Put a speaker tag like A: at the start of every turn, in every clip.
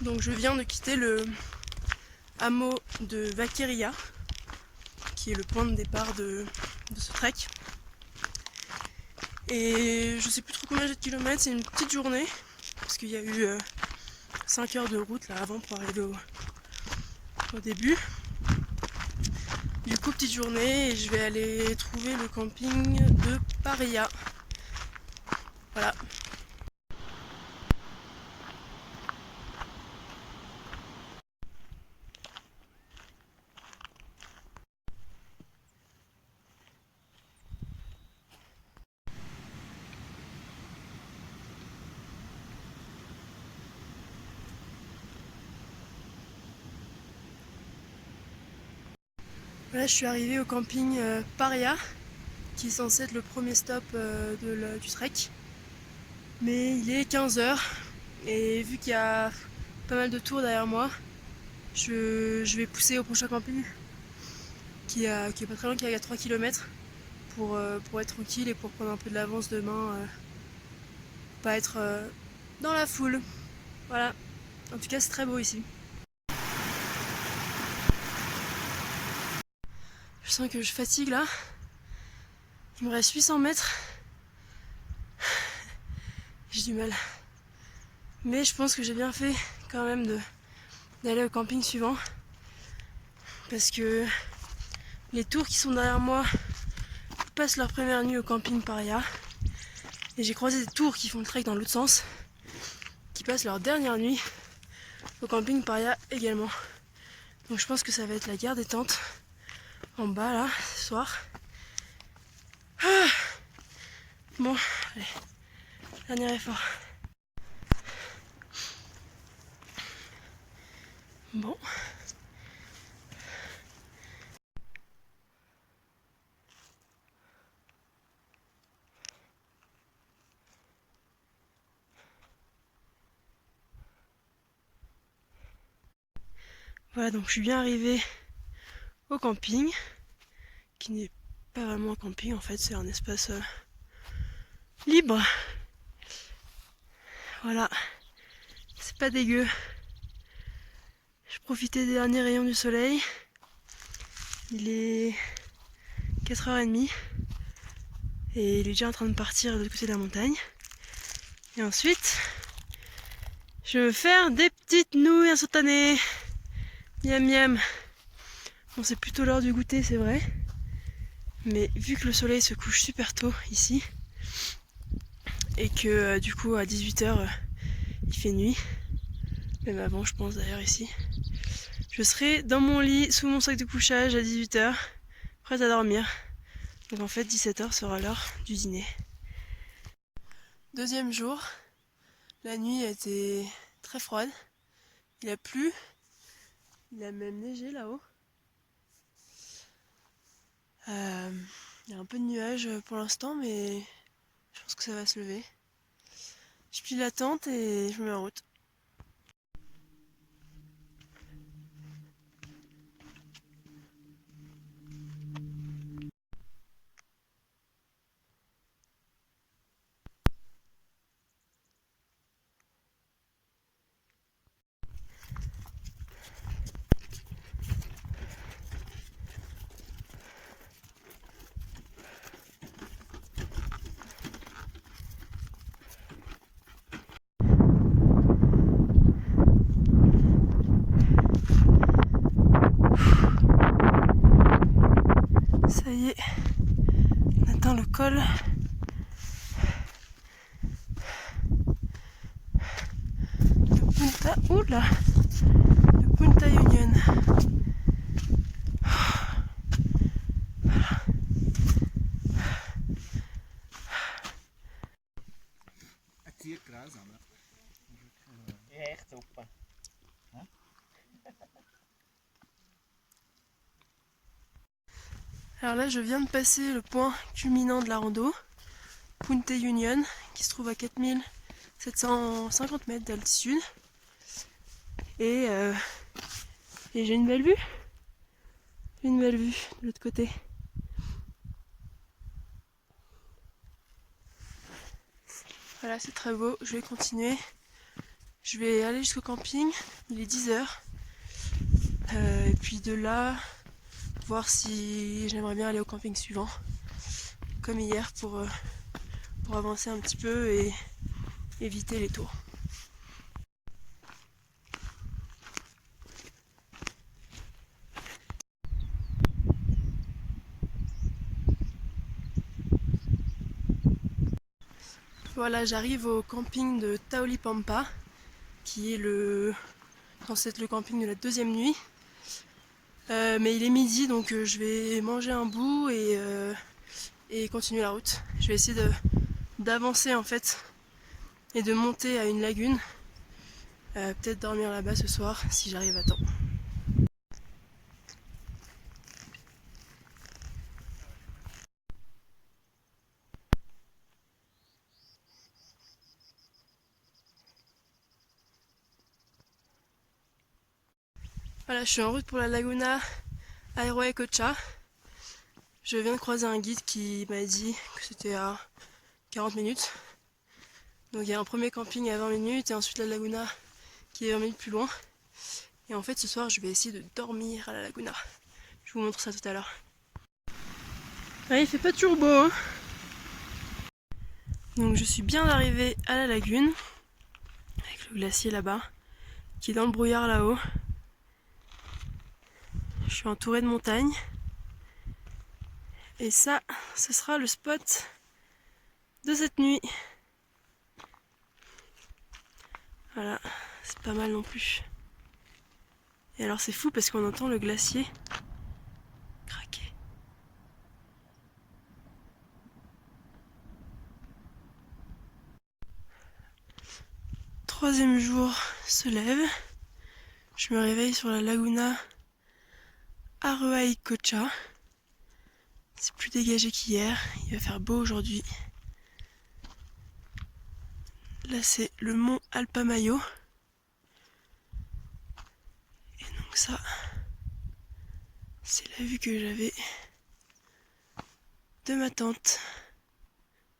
A: Donc je viens de quitter le hameau de Vaqueria, qui est le point de départ de ce trek. Et je sais plus trop combien j'ai de kilomètres, c'est une petite journée, parce qu'il y a eu 5 heures de route là avant pour arriver au début. Du coup, petite journée, et je vais aller trouver le camping de Paria. Voilà. Voilà, je suis arrivée au camping Paria, qui est censé être le premier stop du trek. Mais il est 15 h et vu qu'il y a pas mal de tours derrière moi, je vais pousser au prochain camping qui est pas très loin, qui est à 3 km pour être tranquille et pour prendre un peu de l'avance demain, pas être dans la foule. Voilà, en tout cas c'est très beau ici. Je sens que je fatigue là. Il me reste 800 mètres. J'ai du mal. Mais je pense que j'ai bien fait quand même d'aller au camping suivant. Parce que les tours qui sont derrière moi passent leur première nuit au camping Paria. Et j'ai croisé des tours qui font le trek dans l'autre sens, qui passent leur dernière nuit au camping Paria également. Donc je pense que ça va être la guerre des tentes en bas là, ce soir. Ah bon, allez, dernier effort. Bon. Voilà, donc je suis bien arrivée au camping, qui n'est pas vraiment un camping en fait, c'est un espace libre. Voilà, c'est pas dégueu. Je profitais des derniers rayons du soleil. Il est 4h30 et il est déjà en train de partir de l'autre côté de la montagne. Et ensuite, je vais faire des petites nouilles instantanées. Miam miam. Bon, c'est plutôt l'heure du goûter, c'est vrai. Mais vu que le soleil se couche super tôt ici, et que du coup à 18 h il fait nuit, même avant je pense d'ailleurs ici, je serai dans mon lit sous mon sac de couchage à 18 h, prête à dormir. Donc en fait 17 h sera l'heure du dîner. Deuxième jour, la nuit a été très froide, il a plu, il a même neigé là-haut. Il y a un peu de nuages pour l'instant, mais je pense que ça va se lever. Je plie la tente et je me mets en route. Ça y est, on atteint le col. De Punta, oula, de Punta Union.
B: Echt op.
A: Alors là, je viens de passer le point culminant de la rando, Punta Union, qui se trouve à 4750 mètres d'altitude. Et j'ai une belle vue. J'ai une belle vue de l'autre côté. Voilà, c'est très beau. Je vais continuer. Je vais aller jusqu'au camping, il est 10h. Et puis de là, voir si j'aimerais bien aller au camping suivant, comme hier, pour avancer un petit peu et éviter les tours. Voilà, j'arrive au camping de Taulipampa, qui est censé être le camping de la deuxième nuit. Mais il est midi, donc je vais manger un bout et continuer la route. Je vais essayer d'avancer en fait et de monter à une lagune. Peut-être dormir là-bas ce soir si j'arrive à temps. Voilà, je suis en route pour la Laguna Airoecocha. Je viens de croiser un guide qui m'a dit que c'était à 40 minutes. Donc il y a un premier camping à 20 minutes et ensuite la Laguna qui est 20 minutes plus loin. Et en fait ce soir je vais essayer de dormir à la Laguna. Je vous montre ça tout à l'heure. Ah, il fait pas toujours beau hein. Donc je suis bien arrivée à la lagune, avec le glacier là-bas, qui est dans le brouillard là-haut. Je suis entourée de montagnes. Et ça, ce sera le spot de cette nuit. Voilà, c'est pas mal non plus. Et alors c'est fou parce qu'on entend le glacier craquer. Troisième jour se lève. Je me réveille sur la Laguna Airoecocha. C'est plus dégagé qu'hier, il va faire beau aujourd'hui. Là c'est le mont Alpamayo. Et donc ça, c'est la vue que j'avais de ma tente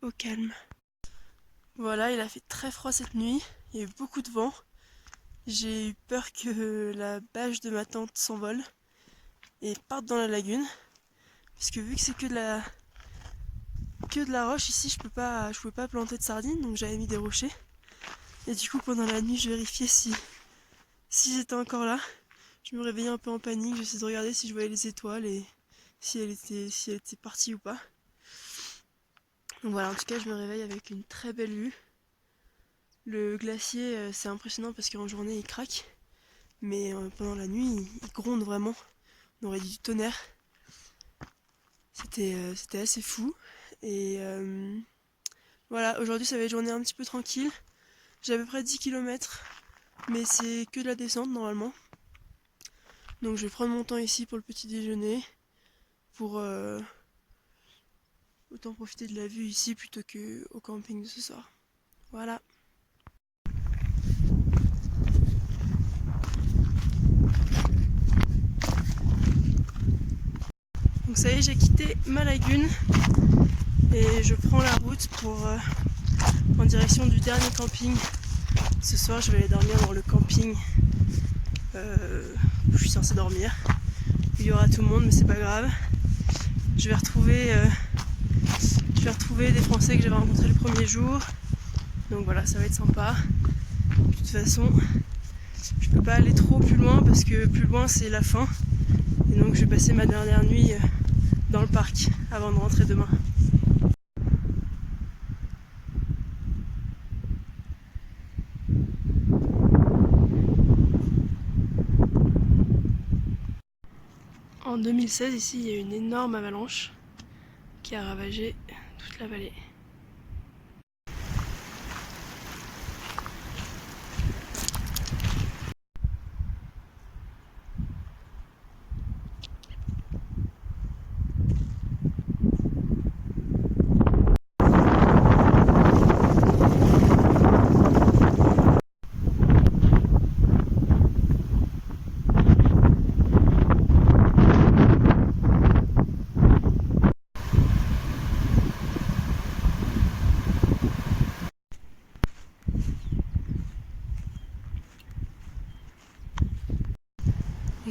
A: au calme. Voilà, il a fait très froid cette nuit, il y a eu beaucoup de vent. J'ai eu peur que la bâche de ma tente s'envole et parte dans la lagune. Puisque vu que c'est que de la roche ici, je pouvais pas planter de sardines, donc j'avais mis des rochers. Et du coup pendant la nuit je vérifiais si j'étais encore là. Je me réveillais un peu en panique, j'essayais de regarder si je voyais les étoiles et si elle était partie ou pas. Donc voilà, en tout cas je me réveille avec une très belle vue. Le glacier c'est impressionnant parce qu'en journée il craque, mais pendant la nuit il gronde vraiment. On aurait dit du tonnerre. C'était assez fou. Et voilà, aujourd'hui ça va être une journée un petit peu tranquille. J'ai à peu près 10 km, mais c'est que de la descente normalement. Donc je vais prendre mon temps ici pour le petit déjeuner, pour autant profiter de la vue ici plutôt qu'au camping de ce soir. Voilà. Donc ça y est, j'ai quitté ma lagune et je prends la route en direction du dernier camping. Ce soir je vais aller dormir dans le camping où je suis censée dormir. Il y aura tout le monde mais c'est pas grave. Je vais retrouver des Français que j'avais rencontrés le premier jour. Donc voilà, ça va être sympa. De toute façon, je peux pas aller trop plus loin parce que plus loin c'est la fin. Et donc je vais passer ma dernière nuit dans le parc avant de rentrer demain. En 2016, ici, il y a eu une énorme avalanche qui a ravagé toute la vallée.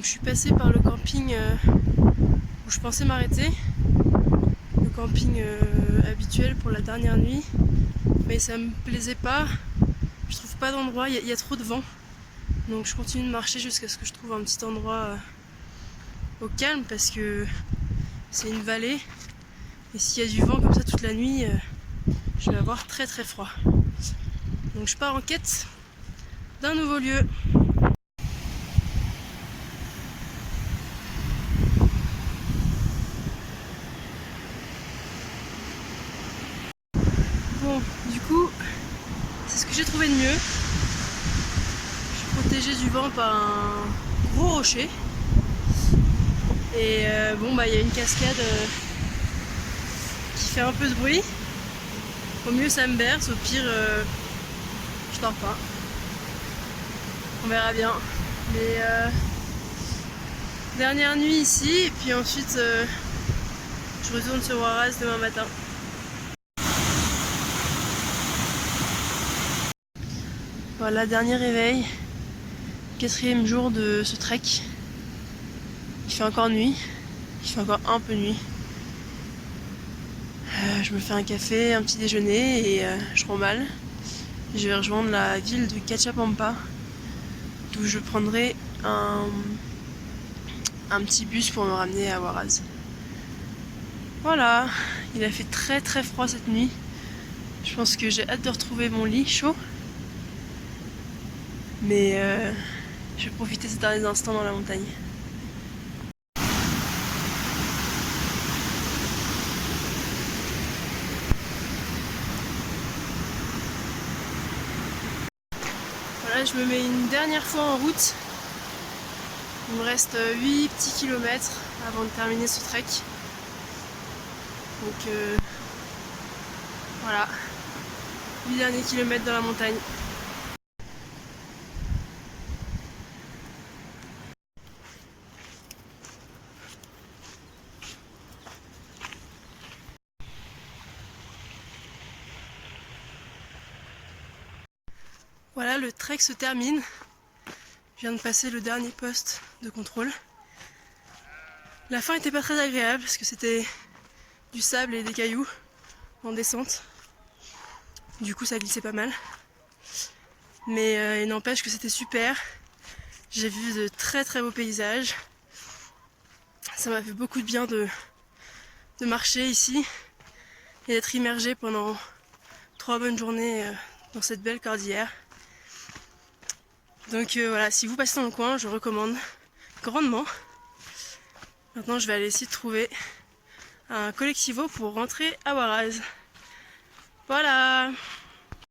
A: Donc je suis passée par le camping où je pensais m'arrêter, le camping habituel pour la dernière nuit, mais ça me plaisait pas, je trouve pas d'endroit, il y a trop de vent. Donc je continue de marcher jusqu'à ce que je trouve un petit endroit au calme, parce que c'est une vallée et s'il y a du vent comme ça toute la nuit, je vais avoir très très froid. Donc je pars en quête d'un nouveau lieu. Bon, du coup, c'est ce que j'ai trouvé de mieux. Je suis protégée du vent par un gros rocher. Et bon, bah il y a une cascade qui fait un peu de bruit. Au mieux ça me berce, au pire je dors pas. On verra bien. Mais dernière nuit ici, et puis ensuite je retourne sur Huaraz demain matin. Voilà, dernier réveil, 4e jour de ce trek. Il fait encore nuit, il fait encore un peu nuit. Je me fais un café, un petit déjeuner et je remballe. Je vais rejoindre la ville de Cachapampa, d'où je prendrai un petit bus pour me ramener à Huaraz. Voilà, il a fait très très froid cette nuit. Je pense que j'ai hâte de retrouver mon lit chaud. Mais je vais profiter de ces derniers instants dans la montagne. Voilà, je me mets une dernière fois en route. Il me reste 8 petits kilomètres avant de terminer ce trek. Donc voilà, 8 derniers kilomètres dans la montagne. Voilà, le trek se termine. Je viens de passer le dernier poste de contrôle. La fin était pas très agréable parce que c'était du sable et des cailloux en descente. Du coup ça glissait pas mal. Mais il n'empêche que c'était super. J'ai vu de très très beaux paysages. Ça m'a fait beaucoup de bien de marcher ici et d'être immergé pendant 3 bonnes journées dans cette belle cordillère. Donc voilà, si vous passez dans le coin, je recommande grandement. Maintenant je vais aller essayer de trouver un collectivo pour rentrer à Huaraz. Voilà!